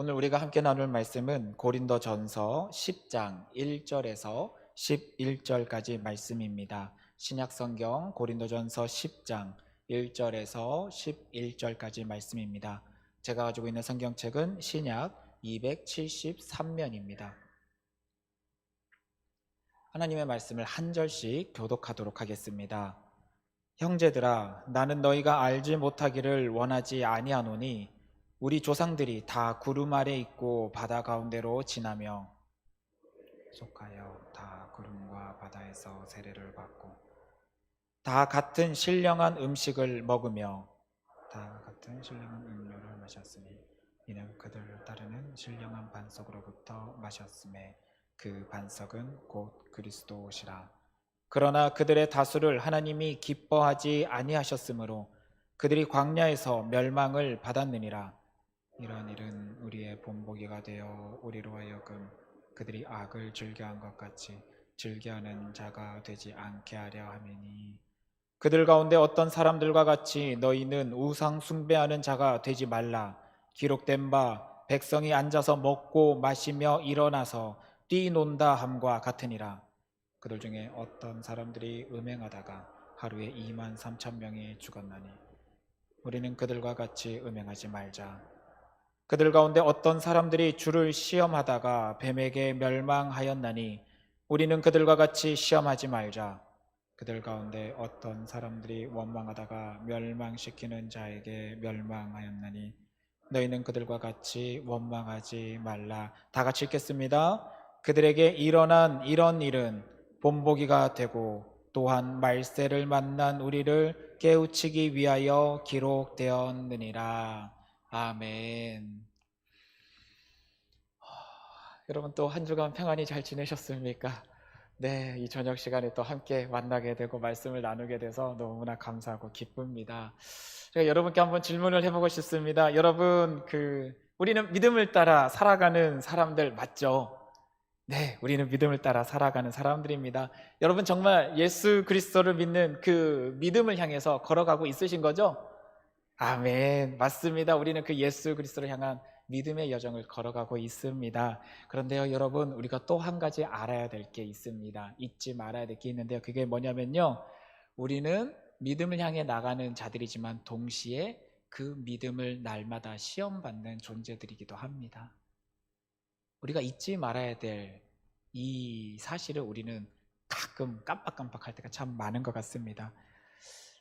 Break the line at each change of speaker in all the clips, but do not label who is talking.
오늘 우리가 함께 나눌 말씀은 고린도전서 10장 1절에서 11절까지 말씀입니다. 신약성경 고린도전서 10장 1절에서 11절까지 말씀입니다. 제가 가지고 있는 성경책은 신약 273면입니다. 하나님의 말씀을 한 절씩 교독하도록 하겠습니다. 형제들아, 나는 너희가 알지 못하기를 원하지 아니하노니 우리 조상들이 다 구름 아래 있고 바다 가운데로 지나며 속하여 다 구름과 바다에서 세례를 받고 다 같은 신령한 음식을 먹으며 다 같은 신령한 음료를 마셨으니 이는 그들을 따르는 신령한 반석으로부터 마셨음에 그 반석은 곧 그리스도시라. 그러나 그들의 다수를 하나님이 기뻐하지 아니하셨으므로 그들이 광야에서 멸망을 받았느니라. 이런 일은 우리의 본보기가 되어 우리로 하여금 그들이 악을 즐겨한 것 같이 즐겨하는 자가 되지 않게 하려 함이니, 그들 가운데 어떤 사람들과 같이 너희는 우상 숭배하는 자가 되지 말라. 기록된 바 백성이 앉아서 먹고 마시며 일어나서 뛰논다 함과 같으니라. 그들 중에 어떤 사람들이 음행하다가 하루에 2만 3천 명이 죽었나니 우리는 그들과 같이 음행하지 말자. 그들 가운데 어떤 사람들이 주를 시험하다가 뱀에게 멸망하였나니 우리는 그들과 같이 시험하지 말자. 그들 가운데 어떤 사람들이 원망하다가 멸망시키는 자에게 멸망하였나니 너희는 그들과 같이 원망하지 말라. 다 같이 읽겠습니다. 그들에게 일어난 이런 일은 본보기가 되고 또한 말세를 만난 우리를 깨우치기 위하여 기록되었느니라. 아멘. 여러분, 또 한 주간 평안히 잘 지내셨습니까? 네, 이 저녁 시간에 또 함께 만나게 되고 말씀을 나누게 돼서 너무나 감사하고 기쁩니다. 제가 여러분께 한번 질문을 해보고 싶습니다. 여러분, 우리는 믿음을 따라 살아가는 사람들 맞죠? 네, 우리는 믿음을 따라 살아가는 사람들입니다. 여러분, 정말 예수 그리스도를 믿는 그 믿음을 향해서 걸어가고 있으신 거죠? 아멘. 맞습니다. 우리는 그 예수 그리스도를 향한 믿음의 여정을 걸어가고 있습니다. 그런데요, 여러분, 우리가 또 한 가지 알아야 될 게 있습니다. 잊지 말아야 될 게 있는데요. 그게 뭐냐면요, 우리는 믿음을 향해 나가는 자들이지만 동시에 그 믿음을 날마다 시험받는 존재들이기도 합니다. 우리가 잊지 말아야 될 이 사실을 우리는 가끔 깜빡깜빡할 때가 참 많은 것 같습니다.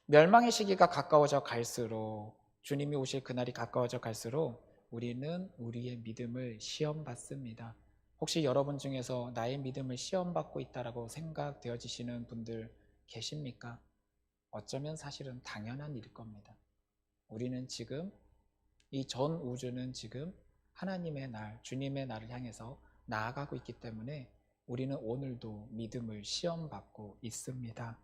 멸망의 시기가 가까워져 갈수록, 주님이 오실 그날이 가까워져 갈수록 우리는 우리의 믿음을 시험받습니다. 혹시 여러분 중에서 나의 믿음을 시험받고 있다라고 생각되어지시는 분들 계십니까? 어쩌면 사실은 당연한 일일 겁니다. 우리는 지금, 이 전 우주는 지금 하나님의 날, 주님의 날을 향해서 나아가고 있기 때문에 우리는 오늘도 믿음을 시험받고 있습니다.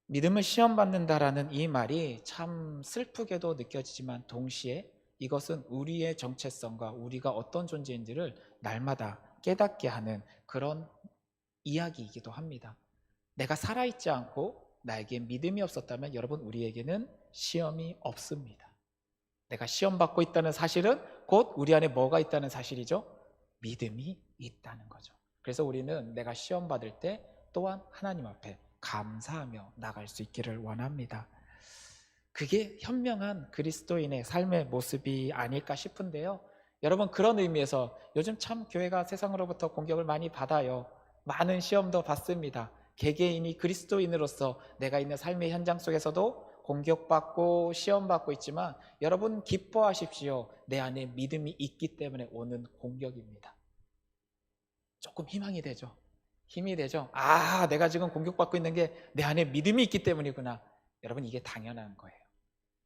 믿음을 시험받는다라는 이 말이 참 슬프게도 느껴지지만 동시에 이것은 우리의 정체성과 우리가 어떤 존재인지를 날마다 깨닫게 하는 그런 이야기이기도 합니다. 내가 살아있지 않고 나에게 믿음이 없었다면 여러분, 우리에게는 시험이 없습니다. 내가 시험받고 있다는 사실은 곧 우리 안에 뭐가 있다는 사실이죠? 믿음이 있다는 거죠. 그래서 우리는 내가 시험받을 때 또한 하나님 앞에 감사하며 나갈 수 있기를 원합니다. 그게 현명한 그리스도인의 삶의 모습이 아닐까 싶은데요. 여러분, 그런 의미에서 요즘 참 교회가 세상으로부터 공격을 많이 받아요. 많은 시험도 받습니다. 개개인이 그리스도인으로서 내가 있는 삶의 현장 속에서도 공격받고 시험받고 있지만 여러분, 기뻐하십시오. 내 안에 믿음이 있기 때문에 오는 공격입니다. 조금 희망이 되죠. 힘이 되죠. 아, 내가 지금 공격받고 있는 게 내 안에 믿음이 있기 때문이구나. 여러분, 이게 당연한 거예요.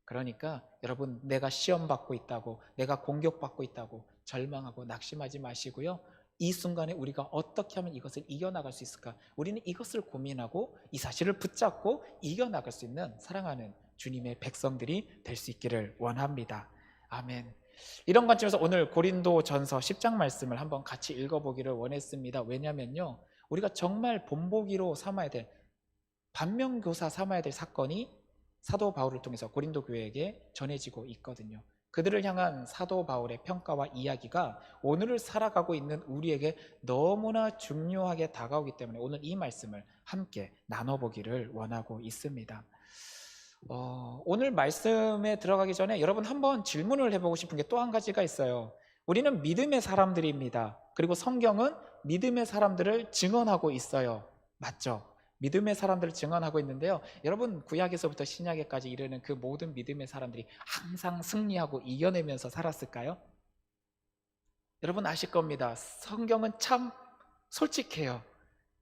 그러니까 여러분, 내가 시험받고 있다고, 내가 공격받고 있다고 절망하고 낙심하지 마시고요. 이 순간에 우리가 어떻게 하면 이것을 이겨나갈 수 있을까? 우리는 이것을 고민하고 이 사실을 붙잡고 이겨나갈 수 있는 사랑하는 주님의 백성들이 될 수 있기를 원합니다. 아멘. 이런 관점에서 오늘 고린도전서 10장 말씀을 한번 같이 읽어보기를 원했습니다. 왜냐면요, 우리가 정말 본보기로 삼아야 될, 반면교사 삼아야 될 사건이 사도 바울을 통해서 고린도 교회에게 전해지고 있거든요. 그들을 향한 사도 바울의 평가와 이야기가 오늘을 살아가고 있는 우리에게 너무나 중요하게 다가오기 때문에 오늘 이 말씀을 함께 나눠보기를 원하고 있습니다. 오늘 말씀에 들어가기 전에 여러분 한번 질문을 해보고 싶은 게 또 한 가지가 있어요. 우리는 믿음의 사람들입니다. 그리고 성경은 믿음의 사람들을 증언하고 있어요. 맞죠? 믿음의 사람들을 증언하고 있는데요. 여러분 구약에서부터 신약에까지 이르는 그 모든 믿음의 사람들이 항상 승리하고 이겨내면서 살았을까요? 여러분 아실 겁니다. 성경은 참 솔직해요.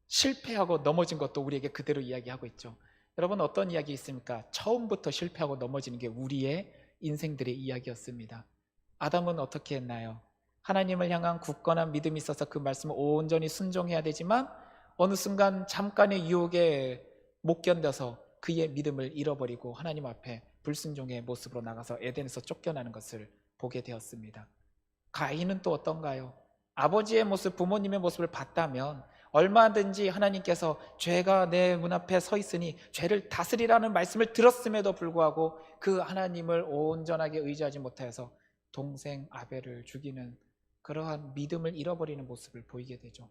실패하고 넘어진 것도 우리에게 그대로 이야기하고 있죠. 여러분 어떤 이야기 있습니까? 처음부터 실패하고 넘어지는 게 우리의 인생들의 이야기였습니다. 아담은 어떻게 했나요? 하나님을 향한 굳건한 믿음이 있어서 그 말씀을 온전히 순종해야 되지만 어느 순간 잠깐의 유혹에 못 견뎌서 그의 믿음을 잃어버리고 하나님 앞에 불순종의 모습으로 나가서 에덴에서 쫓겨나는 것을 보게 되었습니다. 가인은 또 어떤가요? 아버지의 모습, 부모님의 모습을 봤다면 얼마든지 하나님께서 죄가 내 문 앞에 서 있으니 죄를 다스리라는 말씀을 들었음에도 불구하고 그 하나님을 온전하게 의지하지 못해서 동생 아벨을 죽이는 그러한 믿음을 잃어버리는 모습을 보이게 되죠.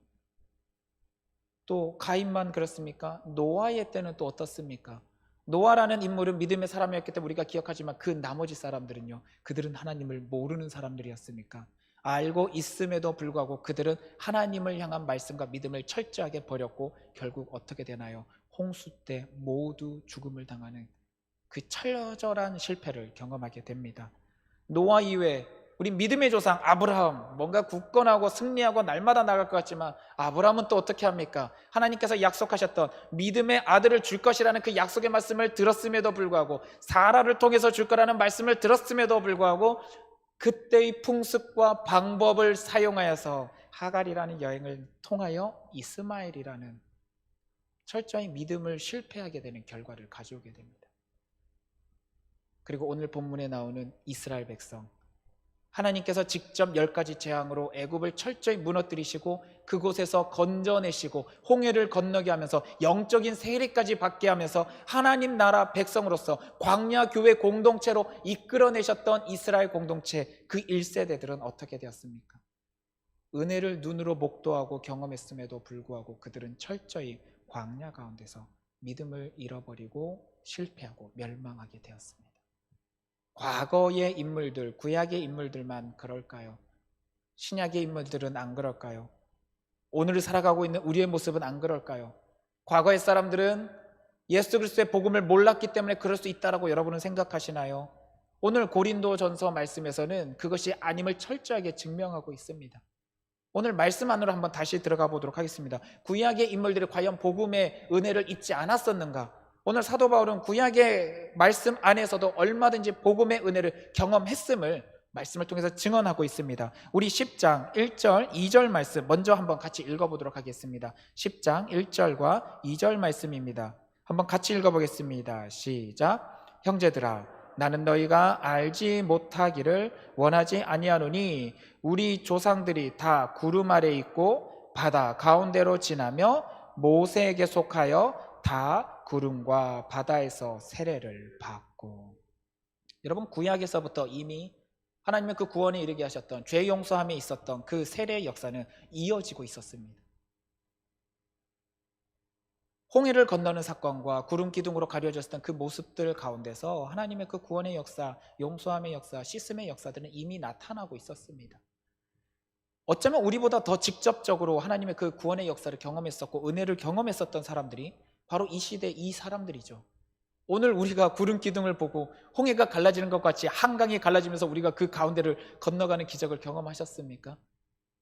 또 가인만 그렇습니까? 노아의 때는 또 어떻습니까? 노아라는 인물은 믿음의 사람이었기 때문에 우리가 기억하지만 그 나머지 사람들은요, 그들은 하나님을 모르는 사람들이었습니까? 알고 있음에도 불구하고 그들은 하나님을 향한 말씀과 믿음을 철저하게 버렸고 결국 어떻게 되나요? 홍수 때 모두 죽음을 당하는 그 처절한 실패를 경험하게 됩니다. 노아 이외에 우리 믿음의 조상 아브라함, 뭔가 굳건하고 승리하고 날마다 나갈 것 같지만 아브라함은 또 어떻게 합니까? 하나님께서 약속하셨던 믿음의 아들을 줄 것이라는 그 약속의 말씀을 들었음에도 불구하고, 사라를 통해서 줄 거라는 말씀을 들었음에도 불구하고 그때의 풍습과 방법을 사용하여서 하갈이라는 여행을 통하여 이스마엘이라는 철저히 믿음을 실패하게 되는 결과를 가져오게 됩니다. 그리고 오늘 본문에 나오는 이스라엘 백성, 하나님께서 직접 10가지 재앙으로 애굽을 철저히 무너뜨리시고 그곳에서 건져내시고 홍해를 건너게 하면서 영적인 세례까지 받게 하면서 하나님 나라 백성으로서 광야 교회 공동체로 이끌어내셨던 이스라엘 공동체, 그 1세대들은 어떻게 되었습니까? 은혜를 눈으로 목도하고 경험했음에도 불구하고 그들은 철저히 광야 가운데서 믿음을 잃어버리고 실패하고 멸망하게 되었습니다. 과거의 인물들, 구약의 인물들만 그럴까요? 신약의 인물들은 안 그럴까요? 오늘 살아가고 있는 우리의 모습은 안 그럴까요? 과거의 사람들은 예수 그리스도의 복음을 몰랐기 때문에 그럴 수 있다라고 여러분은 생각하시나요? 오늘 고린도전서 말씀에서는 그것이 아님을 철저하게 증명하고 있습니다. 오늘 말씀 안으로 한번 다시 들어가 보도록 하겠습니다. 구약의 인물들이 과연 복음의 은혜를 잊지 않았었는가? 오늘 사도 바울은 구약의 말씀 안에서도 얼마든지 복음의 은혜를 경험했음을 말씀을 통해서 증언하고 있습니다. 우리 10장 1절 2절 말씀 먼저 한번 같이 읽어보도록 하겠습니다. 10장 1절과 2절 말씀입니다. 한번 같이 읽어보겠습니다. 시작. 형제들아, 나는 너희가 알지 못하기를 원하지 아니하노니 우리 조상들이 다 구름 아래 있고 바다 가운데로 지나며 모세에게 속하여 다 구름과 바다에서 세례를 받고. 여러분 구약에서부터 이미 하나님의 그 구원에 이르게 하셨던 죄 용서함에 있었던 그 세례의 역사는 이어지고 있었습니다. 홍해를 건너는 사건과 구름 기둥으로 가려졌던 그 모습들 가운데서 하나님의 그 구원의 역사, 용서함의 역사, 씻음의 역사들은 이미 나타나고 있었습니다. 어쩌면 우리보다 더 직접적으로 하나님의 그 구원의 역사를 경험했었고 은혜를 경험했었던 사람들이 바로 이 시대 이 사람들이죠. 오늘 우리가 구름 기둥을 보고 홍해가 갈라지는 것 같이 한강이 갈라지면서 우리가 그 가운데를 건너가는 기적을 경험하셨습니까?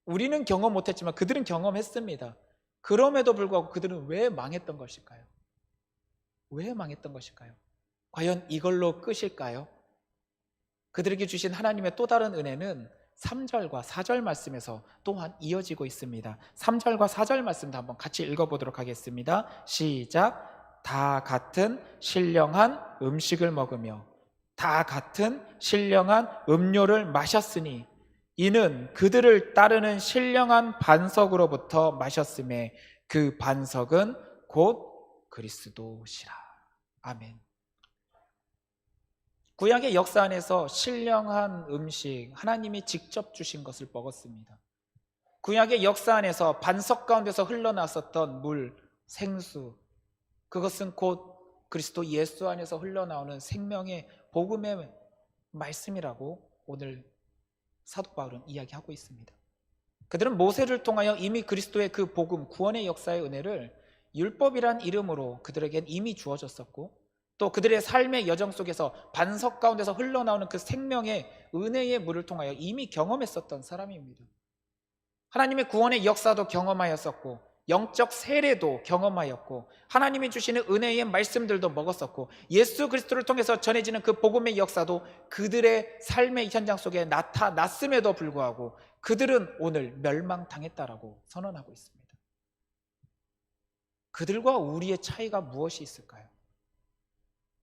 우리는 경험 못했지만 그들은 경험했습니다. 그럼에도 불구하고 그들은 왜 망했던 것일까요? 왜 망했던 것일까요? 과연 이걸로 끝일까요? 그들에게 주신 하나님의 또 다른 은혜는 3절과 4절 말씀에서 또한 이어지고 있습니다. 3절과 4절 말씀도 한번 같이 읽어보도록 하겠습니다. 시작. 다 같은 신령한 음식을 먹으며 다 같은 신령한 음료를 마셨으니 이는 그들을 따르는 신령한 반석으로부터 마셨음에 그 반석은 곧 그리스도시라. 아멘. 구약의 역사 안에서 신령한 음식, 하나님이 직접 주신 것을 먹었습니다. 구약의 역사 안에서 반석 가운데서 흘러나왔었던 물, 생수, 그것은 곧 그리스도 예수 안에서 흘러나오는 생명의 복음의 말씀이라고 오늘 사도 바울은 이야기하고 있습니다. 그들은 모세를 통하여 이미 그리스도의 그 복음, 구원의 역사의 은혜를 율법이란 이름으로 그들에겐 이미 주어졌었고, 또 그들의 삶의 여정 속에서 반석 가운데서 흘러나오는 그 생명의 은혜의 물을 통하여 이미 경험했었던 사람입니다. 하나님의 구원의 역사도 경험하였었고, 영적 세례도 경험하였고, 하나님이 주시는 은혜의 말씀들도 먹었었고, 예수 그리스도를 통해서 전해지는 그 복음의 역사도 그들의 삶의 현장 속에 나타났음에도 불구하고 그들은 오늘 멸망당했다라고 선언하고 있습니다. 그들과 우리의 차이가 무엇이 있을까요?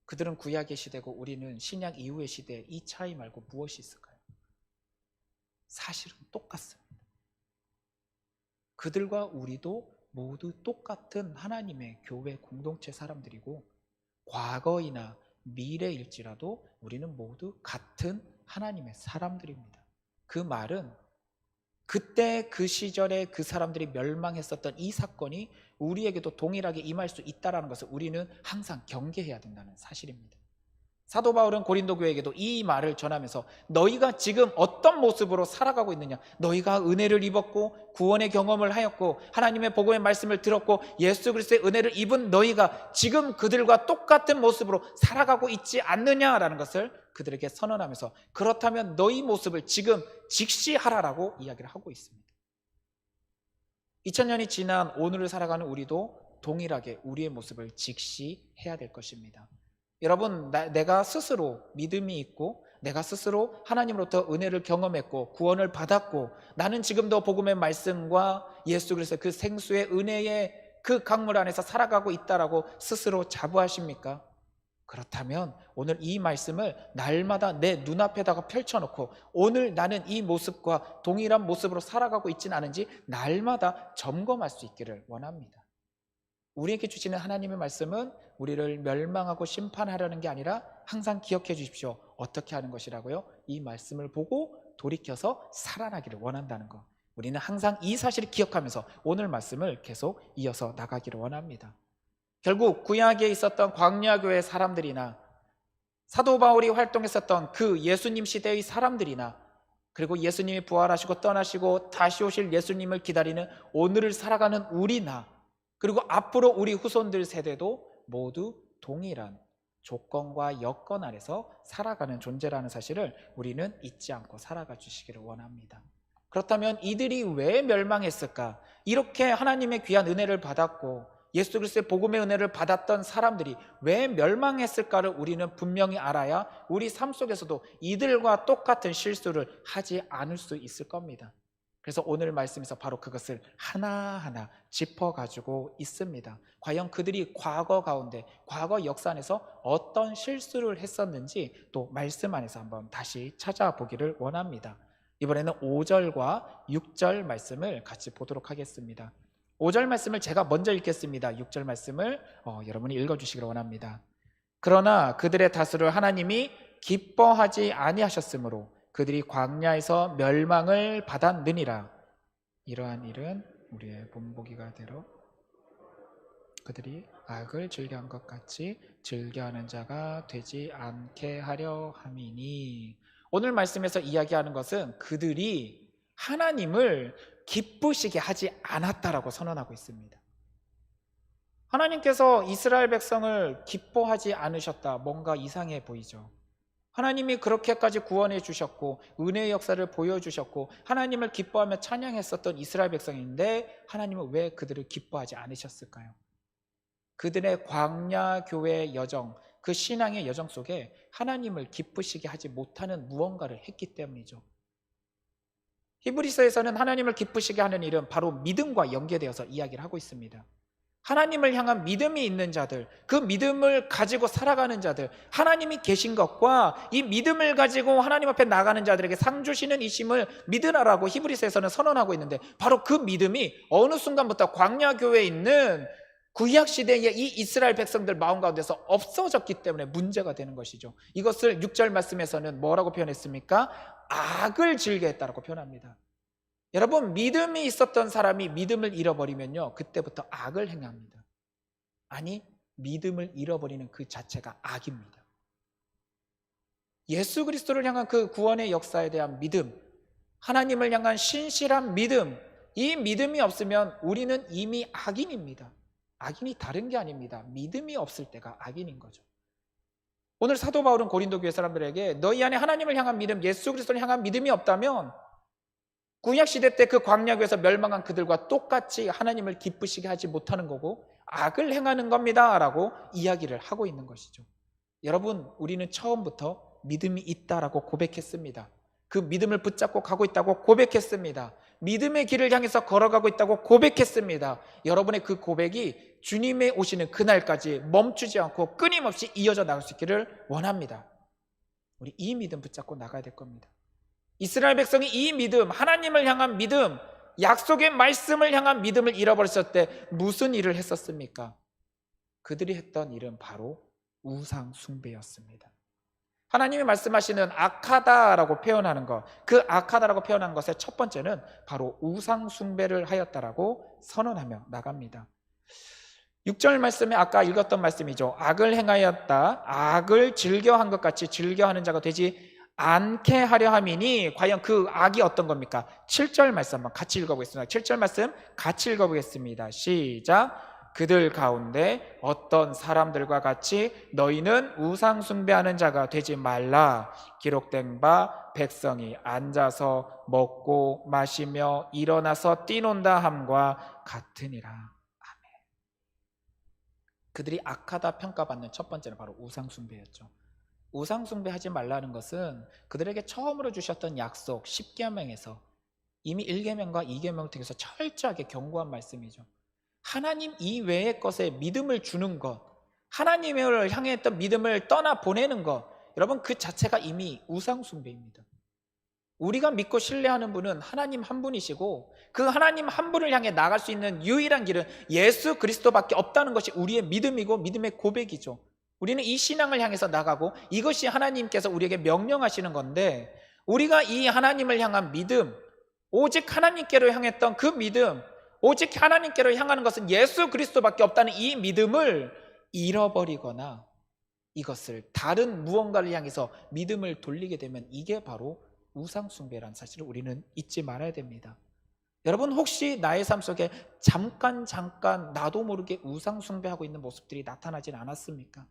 그들은 구약의 시대고 우리는 신약 이후의 시대, 이 차이 말고 무엇이 있을까요? 사실은 똑같습니다. 그들과 우리도 모두 똑같은 하나님의 교회 공동체 사람들이고, 과거이나 미래일지라도 우리는 모두 같은 하나님의 사람들입니다. 그 말은 그때 그 시절에 그 사람들이 멸망했었던 이 사건이 우리에게도 동일하게 임할 수 있다는 것을 우리는 항상 경계해야 된다는 사실입니다. 사도 바울은 고린도 교회에게도 이 말을 전하면서 너희가 지금 어떤 모습으로 살아가고 있느냐, 너희가 은혜를 입었고 구원의 경험을 하였고 하나님의 복음의 말씀을 들었고 예수 그리스도의 은혜를 입은 너희가 지금 그들과 똑같은 모습으로 살아가고 있지 않느냐라는 것을 그들에게 선언하면서, 그렇다면 너희 모습을 지금 직시하라라고 이야기를 하고 있습니다. 2000년이 지난 오늘을 살아가는 우리도 동일하게 우리의 모습을 직시해야 될 것입니다. 여러분, 내가 스스로 믿음이 있고 내가 스스로 하나님으로부터 은혜를 경험했고 구원을 받았고 나는 지금도 복음의 말씀과 예수 그리스도의 그 생수의 은혜의 그 강물 안에서 살아가고 있다라고 스스로 자부하십니까? 그렇다면 오늘 이 말씀을 날마다 내 눈앞에다가 펼쳐놓고 오늘 나는 이 모습과 동일한 모습으로 살아가고 있지는 않은지 날마다 점검할 수 있기를 원합니다. 우리에게 주시는 하나님의 말씀은 우리를 멸망하고 심판하려는 게 아니라 항상 기억해 주십시오. 어떻게 하는 것이라고요? 이 말씀을 보고 돌이켜서 살아나기를 원한다는 것. 우리는 항상 이 사실을 기억하면서 오늘 말씀을 계속 이어서 나가기를 원합니다. 결국 구약에 있었던 광야교회 사람들이나 사도 바울이 활동했었던 그 예수님 시대의 사람들이나 그리고 예수님이 부활하시고 떠나시고 다시 오실 예수님을 기다리는 오늘을 살아가는 우리나 그리고 앞으로 우리 후손들 세대도 모두 동일한 조건과 여건 아래서 살아가는 존재라는 사실을 우리는 잊지 않고 살아가 주시기를 원합니다. 그렇다면 이들이 왜 멸망했을까? 이렇게 하나님의 귀한 은혜를 받았고 예수 그리스도의 복음의 은혜를 받았던 사람들이 왜 멸망했을까를 우리는 분명히 알아야 우리 삶 속에서도 이들과 똑같은 실수를 하지 않을 수 있을 겁니다. 그래서 오늘 말씀에서 바로 그것을 하나하나 짚어가지고 있습니다. 과연 그들이 과거 가운데, 과거 역사 안에서 어떤 실수를 했었는지 또 말씀 안에서 한번 다시 찾아보기를 원합니다. 이번에는 5절과 6절 말씀을 같이 보도록 하겠습니다. 5절 말씀을 제가 먼저 읽겠습니다. 6절 말씀을 여러분이 읽어주시기를 원합니다. 그러나 그들의 다수를 하나님이 기뻐하지 아니하셨으므로 그들이 광야에서 멸망을 받았느니라. 이러한 일은 우리의 본보기가 되러 그들이 악을 즐겨한 것 같이 즐겨하는 자가 되지 않게 하려 함이니. 오늘 말씀에서 이야기하는 것은 그들이 하나님을 기쁘시게 하지 않았다라고 선언하고 있습니다. 하나님께서 이스라엘 백성을 기뻐하지 않으셨다. 뭔가 이상해 보이죠. 하나님이 그렇게까지 구원해 주셨고 은혜의 역사를 보여주셨고 하나님을 기뻐하며 찬양했었던 이스라엘 백성인데 하나님은 왜 그들을 기뻐하지 않으셨을까요? 그들의 광야 교회의 여정, 그 신앙의 여정 속에 하나님을 기쁘시게 하지 못하는 무언가를 했기 때문이죠. 히브리서에서는 하나님을 기쁘시게 하는 일은 바로 믿음과 연계되어서 이야기를 하고 있습니다. 하나님을 향한 믿음이 있는 자들, 그 믿음을 가지고 살아가는 자들, 하나님이 계신 것과 이 믿음을 가지고 하나님 앞에 나가는 자들에게 상 주시는 이심을 믿으라라고 히브리서에서는 선언하고 있는데 바로 그 믿음이 어느 순간부터 광야교회에 있는 구약 시대에 이 이스라엘 백성들 마음 가운데서 없어졌기 때문에 문제가 되는 것이죠. 이것을 6절 말씀에서는 뭐라고 표현했습니까? 악을 즐겨했다라고 표현합니다. 여러분, 믿음이 있었던 사람이 믿음을 잃어버리면요, 그때부터 악을 행합니다. 아니, 믿음을 잃어버리는 그 자체가 악입니다. 예수 그리스도를 향한 그 구원의 역사에 대한 믿음, 하나님을 향한 신실한 믿음, 이 믿음이 없으면 우리는 이미 악인입니다. 악인이 다른 게 아닙니다. 믿음이 없을 때가 악인인 거죠. 오늘 사도 바울은 고린도 교회 사람들에게 너희 안에 하나님을 향한 믿음, 예수 그리스도를 향한 믿음이 없다면 구약 시대 때 그 광야에서 멸망한 그들과 똑같이 하나님을 기쁘시게 하지 못하는 거고 악을 행하는 겁니다 라고 이야기를 하고 있는 것이죠. 여러분, 우리는 처음부터 믿음이 있다라고 고백했습니다. 그 믿음을 붙잡고 가고 있다고 고백했습니다. 믿음의 길을 향해서 걸어가고 있다고 고백했습니다. 여러분의 그 고백이 주님의 오시는 그날까지 멈추지 않고 끊임없이 이어져 나갈 수 있기를 원합니다. 우리 이 믿음 붙잡고 나가야 될 겁니다. 이스라엘 백성이 이 믿음, 하나님을 향한 믿음, 약속의 말씀을 향한 믿음을 잃어버렸을 때 무슨 일을 했었습니까? 그들이 했던 일은 바로 우상 숭배였습니다. 하나님이 말씀하시는 악하다라고 표현하는 것, 그 악하다라고 표현한 것의 첫 번째는 바로 우상 숭배를 하였다라고 선언하며 나갑니다. 6절 말씀에 아까 읽었던 말씀이죠. 악을 행하였다, 악을 즐겨한 것 같이 즐겨하는 자가 되지 않게 하려 함이니, 과연 그 악이 어떤 겁니까? 7절 말씀 한번 같이 읽어보겠습니다. 7절 말씀 같이 읽어보겠습니다. 시작. 그들 가운데 어떤 사람들과 같이 너희는 우상 숭배하는 자가 되지 말라. 기록된 바 백성이 앉아서 먹고 마시며 일어나서 뛰논다 함과 같으니라. 아멘. 그들이 악하다 평가받는 첫 번째는 바로 우상 숭배였죠. 우상 숭배하지 말라는 것은 그들에게 처음으로 주셨던 약속 10계명에서 이미 1계명과 2계명을 통해서 철저하게 경고한 말씀이죠. 하나님 이외의 것에 믿음을 주는 것, 하나님을 향해 했던 믿음을 떠나 보내는 것, 여러분 그 자체가 이미 우상 숭배입니다. 우리가 믿고 신뢰하는 분은 하나님 한 분이시고 그 하나님 한 분을 향해 나갈 수 있는 유일한 길은 예수 그리스도밖에 없다는 것이 우리의 믿음이고 믿음의 고백이죠. 우리는 이 신앙을 향해서 나가고 이것이 하나님께서 우리에게 명령하시는 건데, 우리가 이 하나님을 향한 믿음, 오직 하나님께로 향했던 그 믿음, 오직 하나님께로 향하는 것은 예수 그리스도밖에 없다는 이 믿음을 잃어버리거나 이것을 다른 무언가를 향해서 믿음을 돌리게 되면 이게 바로 우상 숭배라는 사실을 우리는 잊지 말아야 됩니다. 여러분, 혹시 나의 삶 속에 잠깐 나도 모르게 우상 숭배하고 있는 모습들이 나타나진 않았습니까?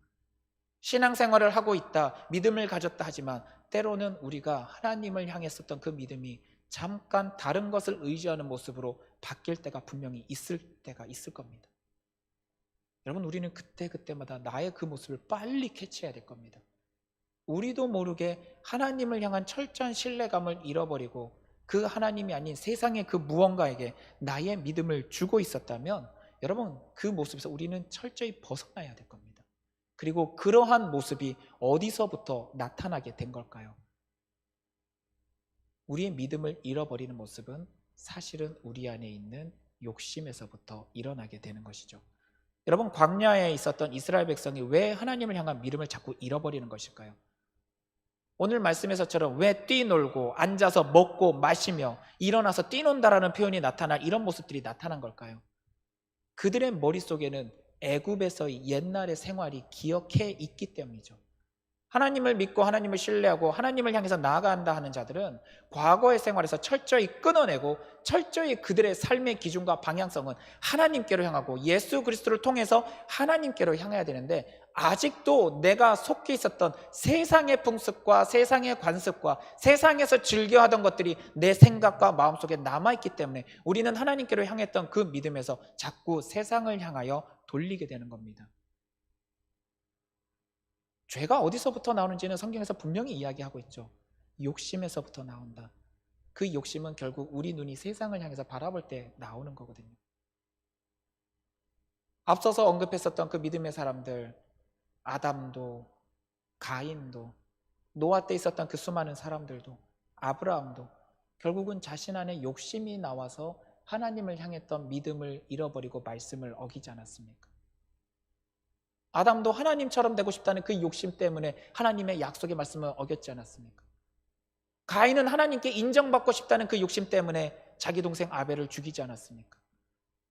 신앙생활을 하고 있다, 믿음을 가졌다 하지만 때로는 우리가 하나님을 향했었던 그 믿음이 잠깐 다른 것을 의지하는 모습으로 바뀔 때가 분명히 있을 때가 있을 겁니다. 여러분, 우리는 그때마다 나의 그 모습을 빨리 캐치해야 될 겁니다. 우리도 모르게 하나님을 향한 철저한 신뢰감을 잃어버리고 그 하나님이 아닌 세상의 그 무언가에게 나의 믿음을 주고 있었다면 여러분, 그 모습에서 우리는 철저히 벗어나야 될 겁니다. 그리고 그러한 모습이 어디서부터 나타나게 된 걸까요? 우리의 믿음을 잃어버리는 모습은 사실은 우리 안에 있는 욕심에서부터 일어나게 되는 것이죠. 여러분, 광야에 있었던 이스라엘 백성이 왜 하나님을 향한 믿음을 자꾸 잃어버리는 것일까요? 오늘 말씀에서처럼 왜 뛰놀고 앉아서 먹고 마시며 일어나서 뛰논다라는 표현이 나타날 이런 모습들이 나타난 걸까요? 그들의 머릿속에는 애굽에서의 옛날의 생활이 기억해 있기 때문이죠. 하나님을 믿고 하나님을 신뢰하고 하나님을 향해서 나아간다 하는 자들은 과거의 생활에서 철저히 끊어내고 철저히 그들의 삶의 기준과 방향성은 하나님께로 향하고 예수 그리스도를 통해서 하나님께로 향해야 되는데, 아직도 내가 속해 있었던 세상의 풍습과 세상의 관습과 세상에서 즐겨하던 것들이 내 생각과 마음속에 남아있기 때문에 우리는 하나님께로 향했던 그 믿음에서 자꾸 세상을 향하여 돌리게 되는 겁니다. 죄가 어디서부터 나오는지는 성경에서 분명히 이야기하고 있죠. 욕심에서부터 나온다. 그 욕심은 결국 우리 눈이 세상을 향해서 바라볼 때 나오는 거거든요. 앞서서 언급했었던 그 믿음의 사람들, 아담도, 가인도, 노아 때 있었던 그 수많은 사람들도, 아브라함도 결국은 자신 안에 욕심이 나와서 하나님을 향했던 믿음을 잃어버리고 말씀을 어기지 않았습니까? 아담도 하나님처럼 되고 싶다는 그 욕심 때문에 하나님의 약속의 말씀을 어겼지 않았습니까? 가인은 하나님께 인정받고 싶다는 그 욕심 때문에 자기 동생 아벨을 죽이지 않았습니까?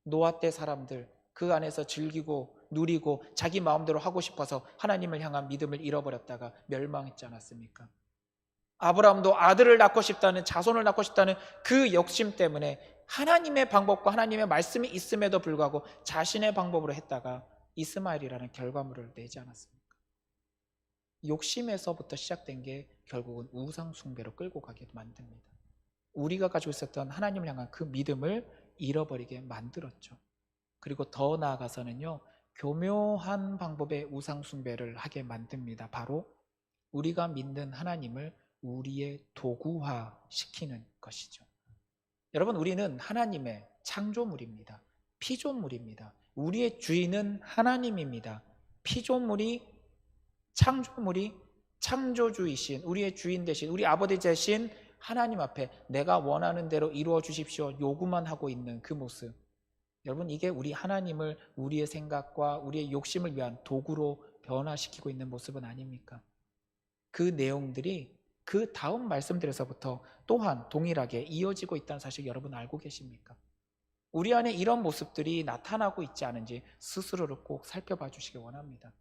노아 때 사람들 그 안에서 즐기고 누리고 자기 마음대로 하고 싶어서 하나님을 향한 믿음을 잃어버렸다가 멸망했지 않았습니까? 아브라함도 아들을 낳고 싶다는, 자손을 낳고 싶다는 그 욕심 때문에 하나님의 방법과 하나님의 말씀이 있음에도 불구하고 자신의 방법으로 했다가 이스마엘이라는 결과물을 내지 않았습니까? 욕심에서부터 시작된 게 결국은 우상 숭배로 끌고 가게 만듭니다. 우리가 가지고 있었던 하나님을 향한 그 믿음을 잃어버리게 만들었죠. 그리고 더 나아가서는요, 교묘한 방법의 우상 숭배를 하게 만듭니다. 바로 우리가 믿는 하나님을 우리의 도구화 시키는 것이죠. 여러분, 우리는 하나님의 창조물입니다. 피조물입니다. 우리의 주인은 하나님입니다. 피조물이, 창조물이 창조주이신 우리의 주인 되신 우리 아버지 되신 하나님 앞에 내가 원하는 대로 이루어 주십시오 요구만 하고 있는 그 모습, 여러분, 이게 우리 하나님을 우리의 생각과 우리의 욕심을 위한 도구로 변화시키고 있는 모습은 아닙니까? 그 내용들이 그 다음 말씀들에서부터 또한 동일하게 이어지고 있다는 사실 여러분 알고 계십니까? 우리 안에 이런 모습들이 나타나고 있지 않은지 스스로를 꼭 살펴봐 주시기 원합니다.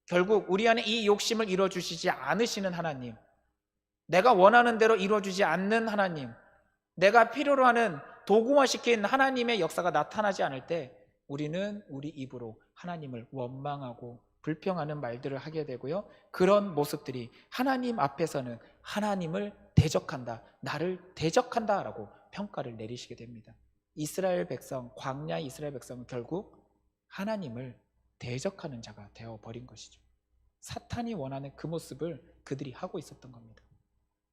결국 우리 안에 이 욕심을 이루어주시지 않으시는 하나님, 내가 원하는 대로 이루어주지 않는 하나님, 내가 필요로 하는 도구화시킨 하나님의 역사가 나타나지 않을 때 우리는 우리 입으로 하나님을 원망하고 불평하는 말들을 하게 되고요, 그런 모습들이 하나님 앞에서는 하나님을 대적한다, 나를 대적한다 라고 평가를 내리시게 됩니다. 이스라엘 백성, 광야 이스라엘 백성은 결국 하나님을 대적하는 자가 되어버린 것이죠. 사탄이 원하는 그 모습을 그들이 하고 있었던 겁니다.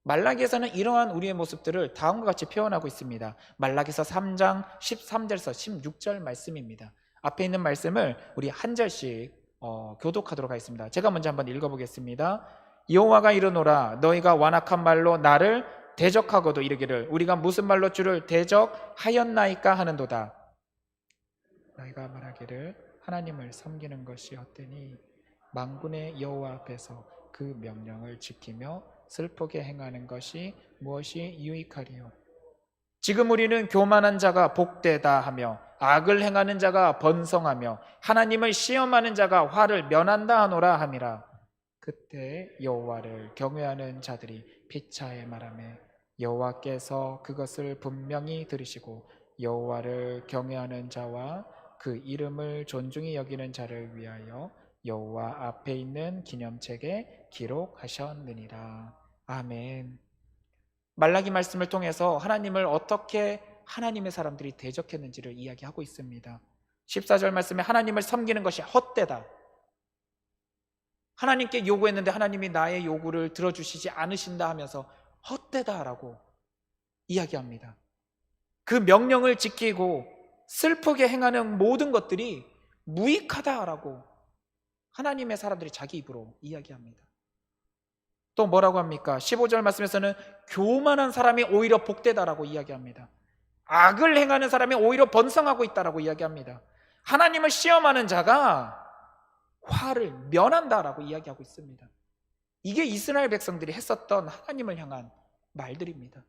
말라기에서는 이러한 우리의 모습들을 다음과 같이 표현하고 있습니다. 말라기서 3장 13절에서 16절 말씀입니다. 앞에 있는 말씀을 우리 한 절씩 교독하도록 하겠습니다. 제가 먼저 한번 읽어보겠습니다. 여호와가 이르노라, 너희가 완악한 말로 나를 대적하고도 이르기를 우리가 무슨 말로 주를 대적하였나이까 하는도다. 너희가 말하기를 하나님을 섬기는 것이 헛되니 만군의 여호와 앞에서 그 명령을 지키며 슬프게 행하는 것이 무엇이 유익하리요? 지금 우리는 교만한 자가 복되다 하며 악을 행하는 자가 번성하며 하나님을 시험하는 자가 화를 면한다 하노라 함이라. 그때 여호와를 경외하는 자들이 피차에 말하며 여호와께서 그것을 분명히 들으시고 여호와를 경외하는 자와 그 이름을 존중히 여기는 자를 위하여 여호와 앞에 있는 기념책에 기록하셨느니라. 아멘. 말라기 말씀을 통해서 하나님을 어떻게 하나님의 사람들이 대적했는지를 이야기하고 있습니다. 14절 말씀에 하나님을 섬기는 것이 헛되다, 하나님께 요구했는데 하나님이 나의 요구를 들어주시지 않으신다 하면서 헛되다라고 이야기합니다. 그 명령을 지키고 슬프게 행하는 모든 것들이 무익하다라고 하나님의 사람들이 자기 입으로 이야기합니다. 또 뭐라고 합니까? 15절 말씀에서는 교만한 사람이 오히려 복되다라고 이야기합니다. 악을 행하는 사람이 오히려 번성하고 있다라고 이야기합니다. 하나님을 시험하는 자가 화를 면한다라고 이야기하고 있습니다. 이게 이스라엘 백성들이 했었던 하나님을 향한 말들입니다.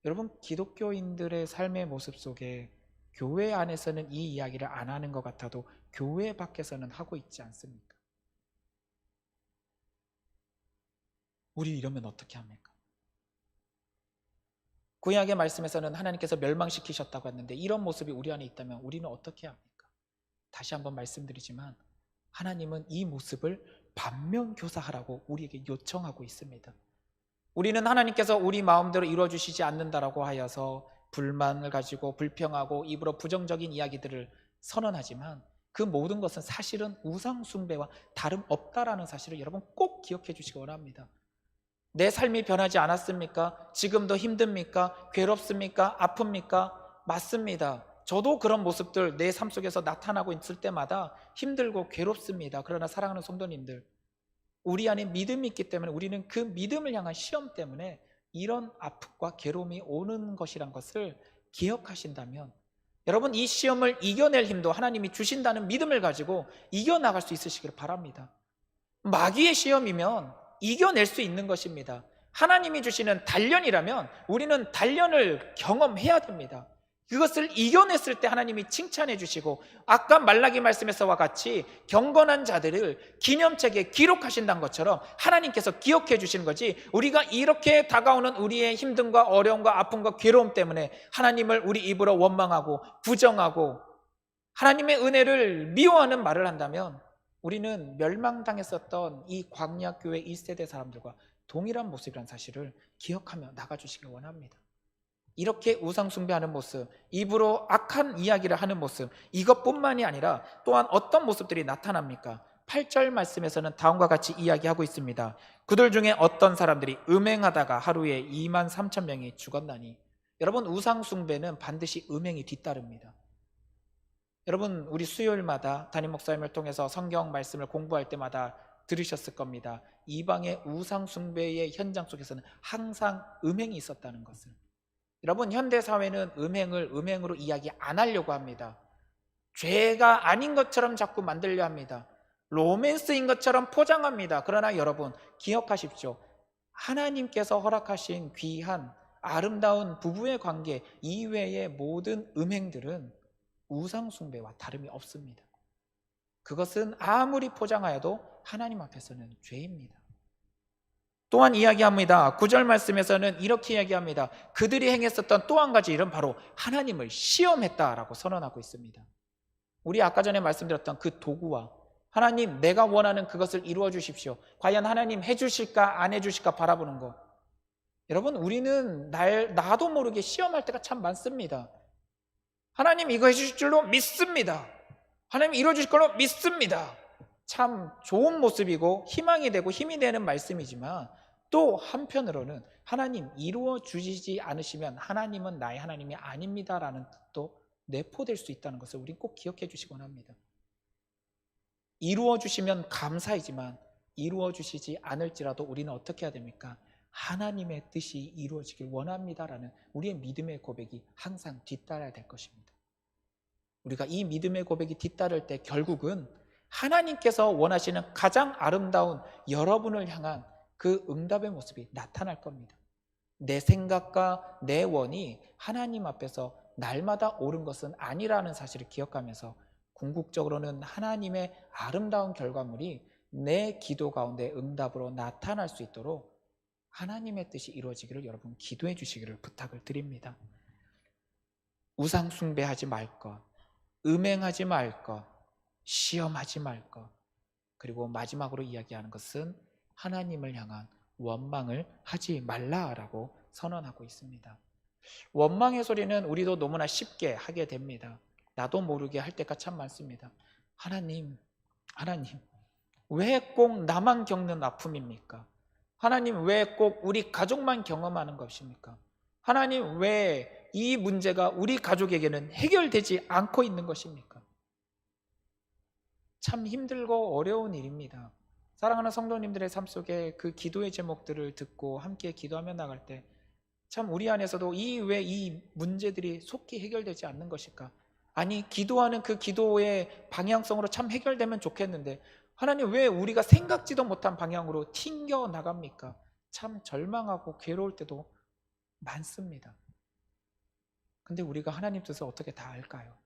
여러분, 기독교인들의 삶의 모습 속에 교회 안에서는 이 이야기를 안 하는 것 같아도 교회 밖에서는 하고 있지 않습니까? 우리 이러면 어떻게 합니까? 구약의 말씀에서는 하나님께서 멸망시키셨다고 했는데 이런 모습이 우리 안에 있다면 우리는 어떻게 합니까? 다시 한번 말씀드리지만 하나님은 이 모습을 반면교사하라고 우리에게 요청하고 있습니다. 우리는 하나님께서 우리 마음대로 이루어주시지 않는다라고 하여서 불만을 가지고 불평하고 입으로 부정적인 이야기들을 선언하지만 그 모든 것은 사실은 우상 숭배와 다름없다라는 사실을 여러분 꼭 기억해 주시기 원합니다. 내 삶이 변하지 않았습니까? 지금도 힘듭니까? 괴롭습니까? 아픕니까? 맞습니다. 저도 그런 모습들 내 삶 속에서 나타나고 있을 때마다 힘들고 괴롭습니다. 그러나 사랑하는 성도님들, 우리 안에 믿음이 있기 때문에 우리는 그 믿음을 향한 시험 때문에 이런 아픔과 괴로움이 오는 것이란 것을 기억하신다면 여러분, 이 시험을 이겨낼 힘도 하나님이 주신다는 믿음을 가지고 이겨나갈 수 있으시길 바랍니다. 마귀의 시험이면 이겨낼 수 있는 것입니다. 하나님이 주시는 단련이라면 우리는 단련을 경험해야 됩니다. 그것을 이겨냈을 때 하나님이 칭찬해 주시고, 아까 말라기 말씀에서와 같이 경건한 자들을 기념책에 기록하신다는 것처럼 하나님께서 기억해 주시는 거지, 우리가 이렇게 다가오는 우리의 힘듦과 어려움과 아픔과 괴로움 때문에 하나님을 우리 입으로 원망하고 부정하고 하나님의 은혜를 미워하는 말을 한다면 우리는 멸망당했었던 이 광야교회 1세대 사람들과 동일한 모습이라는 사실을 기억하며 나가주시길 원합니다. 이렇게 우상 숭배하는 모습, 입으로 악한 이야기를 하는 모습, 이것뿐만이 아니라 또한 어떤 모습들이 나타납니까? 8절 말씀에서는 다음과 같이 이야기하고 있습니다. 그들 중에 어떤 사람들이 음행하다가 하루에 2만 3천 명이 죽었나니. 여러분, 우상 숭배는 반드시 음행이 뒤따릅니다. 여러분, 우리 수요일마다 담임 목사님을 통해서 성경 말씀을 공부할 때마다 들으셨을 겁니다. 이방의 우상 숭배의 현장 속에서는 항상 음행이 있었다는 것을. 여러분, 현대 사회는 음행을 음행으로 이야기 안 하려고 합니다. 죄가 아닌 것처럼 자꾸 만들려 합니다. 로맨스인 것처럼 포장합니다. 그러나 여러분, 기억하십시오. 하나님께서 허락하신 귀한 아름다운 부부의 관계 이외의 모든 음행들은 우상 숭배와 다름이 없습니다. 그것은 아무리 포장하여도 하나님 앞에서는 죄입니다. 또한 이야기합니다. 9절 말씀에서는 이렇게 이야기합니다. 그들이 행했었던 또 한 가지 일은 바로 하나님을 시험했다라고 선언하고 있습니다. 우리 아까 전에 말씀드렸던 그 도구와 하나님, 내가 원하는 그것을 이루어 주십시오. 과연 하나님 해주실까 안 해주실까 바라보는 것. 여러분, 우리는 나도 모르게 시험할 때가 참 많습니다. 하나님 이거 해주실 줄로 믿습니다. 하나님 이루어 주실 걸로 믿습니다. 참 좋은 모습이고 희망이 되고 힘이 되는 말씀이지만, 또 한편으로는 하나님 이루어 주시지 않으시면 하나님은 나의 하나님이 아닙니다라는 뜻도 내포될 수 있다는 것을 우리 꼭 기억해 주시곤 합니다. 이루어 주시면 감사이지만 이루어 주시지 않을지라도 우리는 어떻게 해야 됩니까? 하나님의 뜻이 이루어지길 원합니다라는 우리의 믿음의 고백이 항상 뒤따라야 될 것입니다. 우리가 이 믿음의 고백이 뒤따를 때 결국은 하나님께서 원하시는 가장 아름다운 여러분을 향한 그 응답의 모습이 나타날 겁니다. 내 생각과 내 원이 하나님 앞에서 날마다 옳은 것은 아니라는 사실을 기억하면서 궁극적으로는 하나님의 아름다운 결과물이 내 기도 가운데 응답으로 나타날 수 있도록 하나님의 뜻이 이루어지기를 여러분 기도해 주시기를 부탁을 드립니다. 우상 숭배하지 말 것, 음행하지 말 것, 시험하지 말 것, 그리고 마지막으로 이야기하는 것은 하나님을 향한 원망을 하지 말라라고 선언하고 있습니다. 원망의 소리는 우리도 너무나 쉽게 하게 됩니다. 나도 모르게 할 때가 참 많습니다. 하나님, 왜 꼭 나만 겪는 아픔입니까? 하나님, 왜 꼭 우리 가족만 경험하는 것입니까? 하나님, 왜 이 문제가 우리 가족에게는 해결되지 않고 있는 것입니까? 참 힘들고 어려운 일입니다. 사랑하는 성도님들의 삶 속에 그 기도의 제목들을 듣고 함께 기도하며 나갈 때 참 우리 안에서도 왜 이 문제들이 속히 해결되지 않는 것일까? 아니, 기도하는 그 기도의 방향성으로 참 해결되면 좋겠는데 하나님, 왜 우리가 생각지도 못한 방향으로 튕겨 나갑니까? 참 절망하고 괴로울 때도 많습니다. 근데 우리가 하나님 뜻을 어떻게 다 알까요?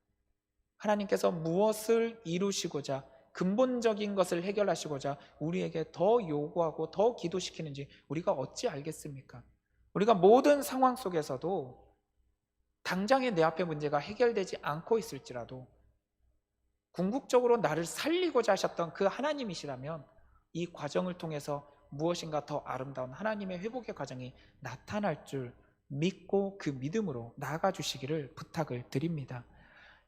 하나님께서 무엇을 이루시고자, 근본적인 것을 해결하시고자 우리에게 더 요구하고 더 기도시키는지 우리가 어찌 알겠습니까? 우리가 모든 상황 속에서도 당장에 내 앞에 문제가 해결되지 않고 있을지라도 궁극적으로 나를 살리고자 하셨던 그 하나님이시라면 이 과정을 통해서 무엇인가 더 아름다운 하나님의 회복의 과정이 나타날 줄 믿고 그 믿음으로 나아가 주시기를 부탁을 드립니다.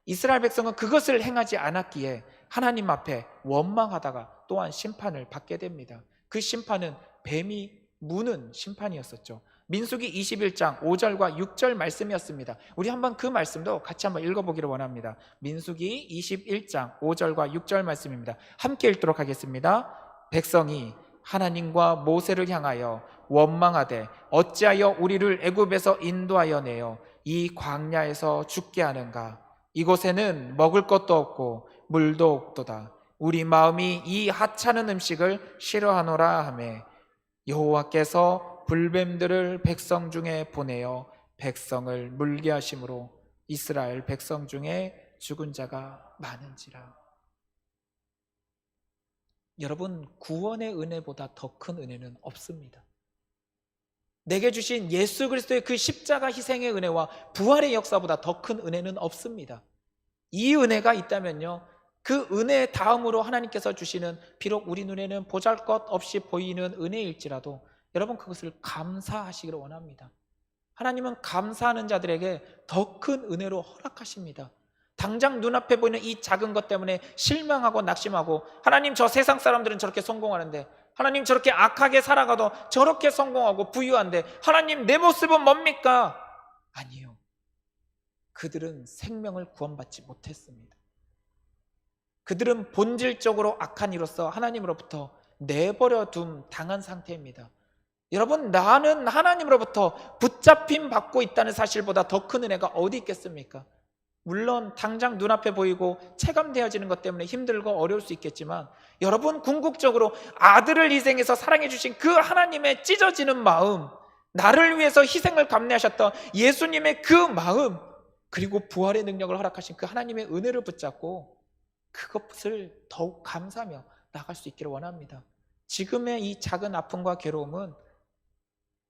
이스라엘 백성은 그것을 행하지 않았기에 하나님 앞에 원망하다가 또한 심판을 받게 됩니다. 그 심판은 뱀이 무는 심판이었었죠. 민수기 21장 5절과 6절 말씀이었습니다. 우리 한번 그 말씀도 같이 한번 읽어보기를 원합니다. 민수기 21장 5절과 6절 말씀입니다. 함께 읽도록 하겠습니다. 백성이 하나님과 모세를 향하여 원망하되 어찌하여 우리를 애굽에서 인도하여 내어 이 광야에서 죽게 하는가? 이곳에는 먹을 것도 없고 물도 없도다. 우리 마음이 이 하찮은 음식을 싫어하노라 하매 여호와께서 불뱀들을 백성 중에 보내어 백성을 물게 하심으로 이스라엘 백성 중에 죽은 자가 많은지라. 여러분, 구원의 은혜보다 더 큰 은혜는 없습니다. 내게 주신 예수 그리스도의 그 십자가 희생의 은혜와 부활의 역사보다 더 큰 은혜는 없습니다. 이 은혜가 있다면요, 그 은혜 다음으로 하나님께서 주시는, 비록 우리 눈에는 보잘것없이 보이는 은혜일지라도 여러분 그것을 감사하시기를 원합니다. 하나님은 감사하는 자들에게 더 큰 은혜로 허락하십니다. 당장 눈앞에 보이는 이 작은 것 때문에 실망하고 낙심하고, 하나님 저 세상 사람들은 저렇게 성공하는데, 하나님 저렇게 악하게 살아가도 저렇게 성공하고 부유한데 하나님 내 모습은 뭡니까? 아니요, 그들은 생명을 구원받지 못했습니다. 그들은 본질적으로 악한 이로서 하나님으로부터 내버려 둠 당한 상태입니다. 여러분, 나는 하나님으로부터 붙잡힘 받고 있다는 사실보다 더 큰 은혜가 어디 있겠습니까? 물론 당장 눈앞에 보이고 체감되어지는 것 때문에 힘들고 어려울 수 있겠지만, 여러분 궁극적으로 아들을 희생해서 사랑해 주신 그 하나님의 찢어지는 마음, 나를 위해서 희생을 감내하셨던 예수님의 그 마음, 그리고 부활의 능력을 허락하신 그 하나님의 은혜를 붙잡고 그것을 더욱 감사하며 나갈 수 있기를 원합니다. 지금의 이 작은 아픔과 괴로움은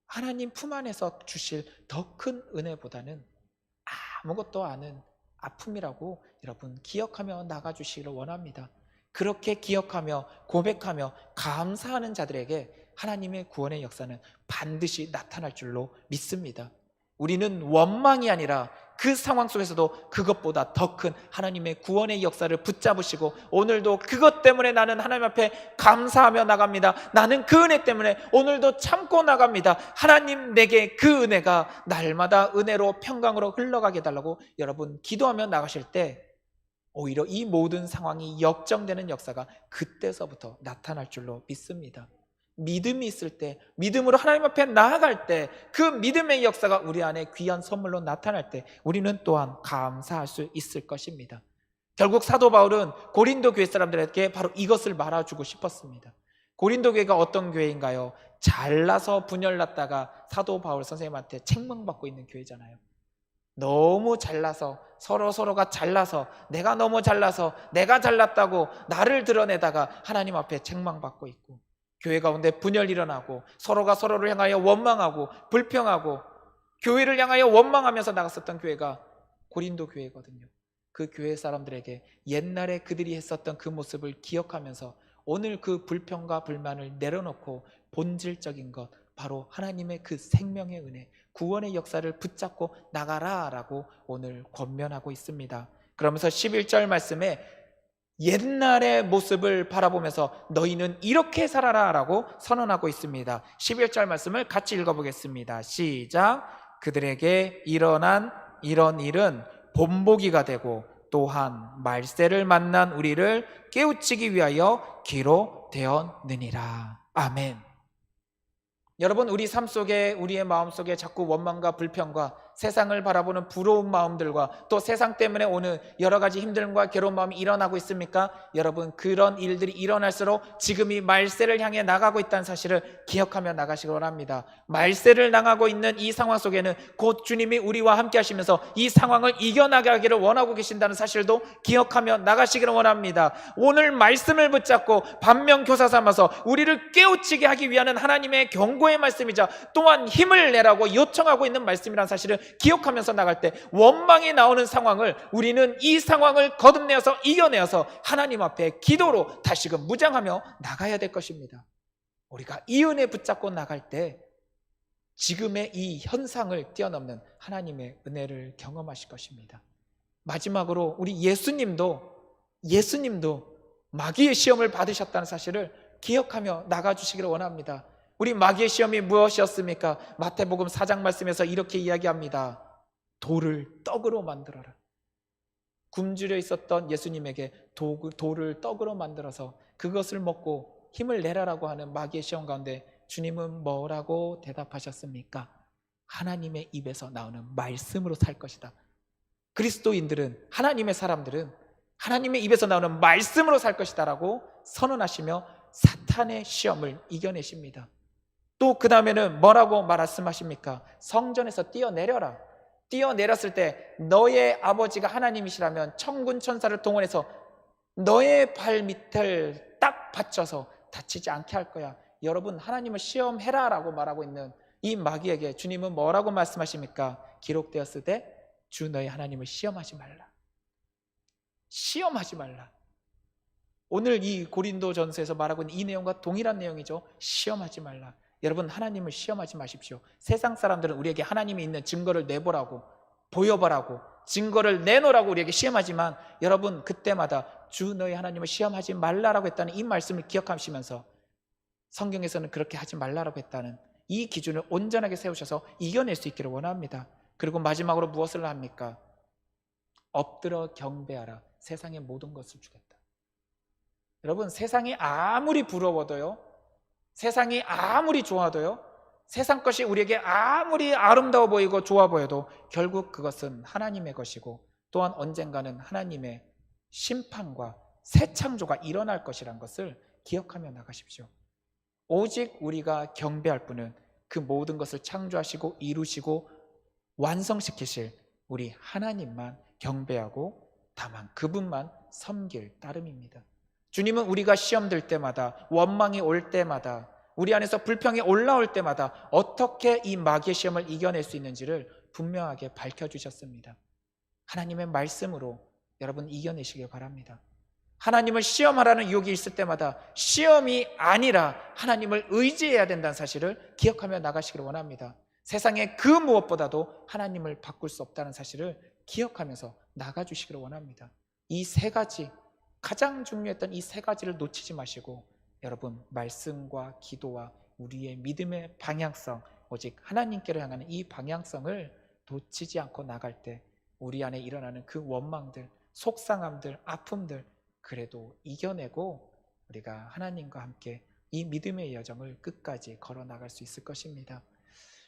하나님 품 안에서 주실 더 큰 은혜보다는 아무것도 아닌 아픔이라고 여러분 기억하며 나가주시기를 원합니다. 그렇게 기억하며 고백하며 감사하는 자들에게 하나님의 구원의 역사는 반드시 나타날 줄로 믿습니다. 우리는 원망이 아니라 그 상황 속에서도 그것보다 더 큰 하나님의 구원의 역사를 붙잡으시고, 오늘도 그것 때문에 나는 하나님 앞에 감사하며 나갑니다. 나는 그 은혜 때문에 오늘도 참고 나갑니다. 하나님, 내게 그 은혜가 날마다 은혜로 평강으로 흘러가게 해달라고 여러분 기도하며 나가실 때 오히려 이 모든 상황이 역정되는 역사가 그때서부터 나타날 줄로 믿습니다. 믿음이 있을 때, 믿음으로 하나님 앞에 나아갈 때, 그 믿음의 역사가 우리 안에 귀한 선물로 나타날 때 우리는 또한 감사할 수 있을 것입니다. 결국 사도 바울은 고린도 교회 사람들에게 바로 이것을 말해주고 싶었습니다. 고린도 교회가 어떤 교회인가요? 잘나서 분열났다가 사도 바울 선생님한테 책망받고 있는 교회잖아요. 너무 잘나서, 서로가 잘나서, 내가 너무 잘나서 내가 잘났다고 나를 드러내다가 하나님 앞에 책망받고 있고, 교회 가운데 분열이 일어나고 서로가 서로를 향하여 원망하고 불평하고 교회를 향하여 원망하면서 나갔었던 교회가 고린도 교회거든요. 그 교회 사람들에게 옛날에 그들이 했었던 그 모습을 기억하면서 오늘 그 불평과 불만을 내려놓고 본질적인 것, 바로 하나님의 그 생명의 은혜, 구원의 역사를 붙잡고 나가라라고 오늘 권면하고 있습니다. 그러면서 11절 말씀에 옛날의 모습을 바라보면서 너희는 이렇게 살아라 라고 선언하고 있습니다. 11절 말씀을 같이 읽어보겠습니다. 시작. 그들에게 일어난 이런 일은 본보기가 되고 또한 말세를 만난 우리를 깨우치기 위하여 기록되었느니라. 아멘. 여러분, 우리 삶 속에, 우리의 마음 속에 자꾸 원망과 불평과 세상을 바라보는 부러운 마음들과 또 세상 때문에 오는 여러 가지 힘듦과 괴로운 마음이 일어나고 있습니까? 여러분, 그런 일들이 일어날수록 지금이 말세를 향해 나가고 있다는 사실을 기억하며 나가시기 바랍니다. 말세를 나가고 있는 이 상황 속에는 곧 주님이 우리와 함께 하시면서 이 상황을 이겨나가기를 원하고 계신다는 사실도 기억하며 나가시기를 원합니다. 오늘 말씀을 붙잡고 반면교사 삼아서 우리를 깨우치게 하기 위한 하나님의 경고의 말씀이자 또한 힘을 내라고 요청하고 있는 말씀이라는 사실을 기억하면서 나갈 때 원망이 나오는 상황을 우리는 이 상황을 거듭내어서 이겨내어서 하나님 앞에 기도로 다시금 무장하며 나가야 될 것입니다. 우리가 이 은혜 붙잡고 나갈 때 지금의 이 현상을 뛰어넘는 하나님의 은혜를 경험하실 것입니다. 마지막으로 우리 예수님도 마귀의 시험을 받으셨다는 사실을 기억하며 나가주시기를 원합니다. 우리 마귀의 시험이 무엇이었습니까? 마태복음 4장 말씀에서 이렇게 이야기합니다. 돌을 떡으로 만들어라. 굶주려 있었던 예수님에게 돌을 떡으로 만들어서 그것을 먹고 힘을 내라라고 하는 마귀의 시험 가운데 주님은 뭐라고 대답하셨습니까? 하나님의 입에서 나오는 말씀으로 살 것이다. 그리스도인들은, 하나님의 사람들은 하나님의 입에서 나오는 말씀으로 살 것이다 라고 선언하시며 사탄의 시험을 이겨내십니다. 또 그 다음에는 뭐라고 말씀하십니까? 성전에서 뛰어내려라. 뛰어내렸을 때 너의 아버지가 하나님이시라면 천군 천사를 동원해서 너의 발 밑을 딱 받쳐서 다치지 않게 할 거야. 여러분, 하나님을 시험해라 라고 말하고 있는 이 마귀에게 주님은 뭐라고 말씀하십니까? 기록되었을 때 주 너의 하나님을 시험하지 말라. 시험하지 말라. 오늘 이 고린도전서에서 말하고 있는 이 내용과 동일한 내용이죠. 시험하지 말라. 여러분, 하나님을 시험하지 마십시오. 세상 사람들은 우리에게 하나님이 있는 증거를 내보라고, 보여보라고, 증거를 내놓으라고 우리에게 시험하지만, 여러분, 그때마다 주 너의 하나님을 시험하지 말라라고 했다는 이 말씀을 기억하시면서 성경에서는 그렇게 하지 말라라고 했다는 이 기준을 온전하게 세우셔서 이겨낼 수 있기를 원합니다. 그리고 마지막으로 무엇을 합니까? 엎드려 경배하라. 세상의 모든 것을 주겠다. 여러분, 세상이 아무리 부러워도요, 세상이 아무리 좋아도요, 세상 것이 우리에게 아무리 아름다워 보이고 좋아 보여도 결국 그것은 하나님의 것이고, 또한 언젠가는 하나님의 심판과 새 창조가 일어날 것이란 것을 기억하며 나가십시오. 오직 우리가 경배할 분은 그 모든 것을 창조하시고 이루시고 완성시키실 우리 하나님만 경배하고 다만 그분만 섬길 따름입니다. 주님은 우리가 시험 들 때마다, 원망이 올 때마다, 우리 안에서 불평이 올라올 때마다 어떻게 이 마귀의 시험을 이겨낼 수 있는지를 분명하게 밝혀주셨습니다. 하나님의 말씀으로 여러분 이겨내시길 바랍니다. 하나님을 시험하라는 유혹이 있을 때마다 시험이 아니라 하나님을 의지해야 된다는 사실을 기억하며 나가시기를 원합니다. 세상에 그 무엇보다도 하나님을 바꿀 수 없다는 사실을 기억하면서 나가주시기를 원합니다. 이 세 가지, 가장 중요했던 이 세 가지를 놓치지 마시고 여러분, 말씀과 기도와 우리의 믿음의 방향성, 오직 하나님께로 향하는 이 방향성을 놓치지 않고 나갈 때 우리 안에 일어나는 그 원망들, 속상함들, 아픔들 그래도 이겨내고 우리가 하나님과 함께 이 믿음의 여정을 끝까지 걸어 나갈 수 있을 것입니다.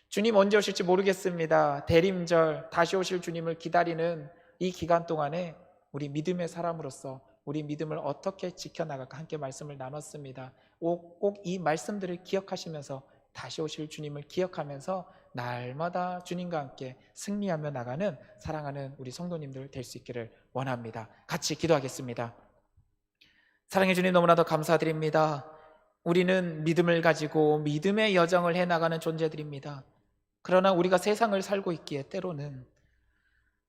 주님 언제 오실지 모르겠습니다. 대림절 다시 오실 주님을 기다리는 이 기간 동안에 우리 믿음의 사람으로서 우리 믿음을 어떻게 지켜나갈까 함께 말씀을 나눴습니다. 꼭 이 말씀들을 기억하시면서 다시 오실 주님을 기억하면서 날마다 주님과 함께 승리하며 나가는 사랑하는 우리 성도님들 될 수 있기를 원합니다. 같이 기도하겠습니다. 사랑해 주님, 너무나도 감사드립니다. 우리는 믿음을 가지고 믿음의 여정을 해나가는 존재들입니다. 그러나 우리가 세상을 살고 있기에 때로는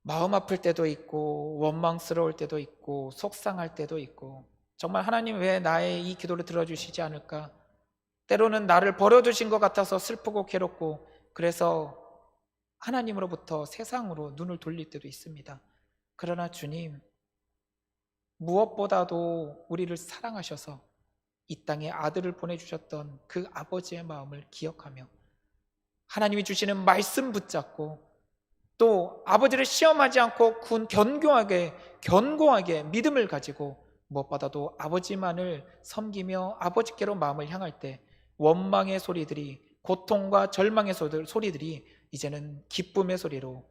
마음 아플 때도 있고 원망스러울 때도 있고 속상할 때도 있고, 정말 하나님 왜 나의 이 기도를 들어주시지 않을까, 때로는 나를 버려두신 것 같아서 슬프고 괴롭고, 그래서 하나님으로부터 세상으로 눈을 돌릴 때도 있습니다. 그러나 주님, 무엇보다도 우리를 사랑하셔서 이 땅에 아들을 보내주셨던 그 아버지의 마음을 기억하며 하나님이 주시는 말씀 붙잡고 또 아버지를 시험하지 않고 견고하게 믿음을 가지고 무엇보다도 아버지만을 섬기며 아버지께로 마음을 향할 때 원망의 소리들이, 고통과 절망의 소리들이 이제는 기쁨의 소리로,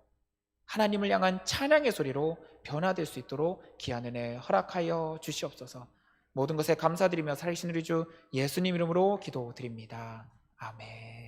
하나님을 향한 찬양의 소리로 변화될 수 있도록 귀한 은혜 허락하여 주시옵소서. 모든 것에 감사드리며 살아계신 우리 주 예수님 이름으로 기도드립니다. 아멘.